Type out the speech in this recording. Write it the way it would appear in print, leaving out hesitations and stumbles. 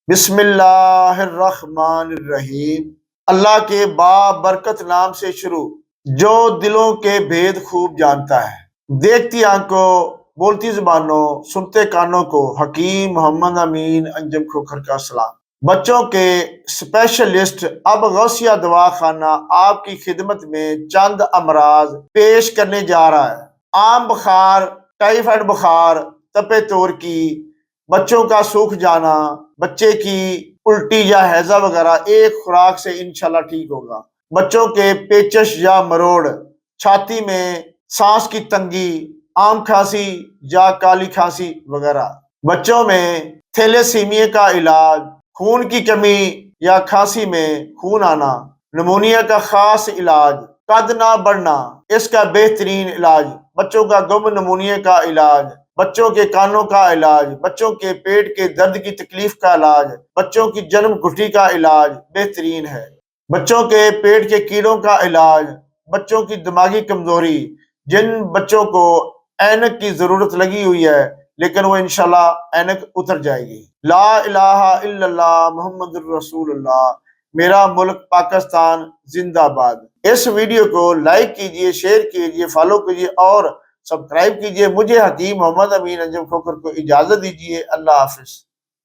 بسم اللہ الرحمن الرحیم۔ اللہ کے بابرکت نام سے شروع جو دلوں کے بھید خوب جانتا ہے، دیکھتی آنکھوں، بولتی زبانوں، سنتے کانوں کو حکیم محمد امین انجم کھوکھر کا سلام۔ بچوں کے اسپیشلسٹ اب غوثیہ دوا خانہ آپ کی خدمت میں چند امراض پیش کرنے جا رہا ہے۔ عام بخار، ٹائیفائڈ بخار، تپے تور کی، بچوں کا سوکھ جانا، بچے کی الٹی یا ہیضہ وغیرہ ایک خوراک سے انشاءاللہ ٹھیک ہوگا۔ بچوں کے پیچش یا مروڑ، چھاتی میں سانس کی تنگی، عام کھانسی یا کالی کھانسی وغیرہ۔ بچوں میں تھیلیسیمیا کا علاج، خون کی کمی یا کھانسی میں خون آنا، نمونیا کا خاص علاج، قد نہ بڑھنا، اس کا بہترین علاج، بچوں کا گم نمونیا کا علاج، بچوں کے کانوں کا علاج، بچوں کے پیٹ کے درد کی تکلیف کا علاج، بچوں کی جنم گھٹی کا علاج بہترین ہے، بچوں کے پیٹ کے کیڑوں کا علاج، بچوں کی دماغی کمزوری، جن بچوں کو اینک کی ضرورت لگی ہوئی ہے لیکن وہ انشاءاللہ اینک اتر جائے گی۔ لا الہ الا اللہ محمد الرسول اللہ، میرا ملک پاکستان زندہ باد۔ اس ویڈیو کو لائک کیجئے، شیئر کیجئے، فالو کیجئے اور سبسکرائب کیجئے۔ مجھے حکیم محمد امین انجم کھوکھر کو اجازت دیجیے۔ اللہ حافظ۔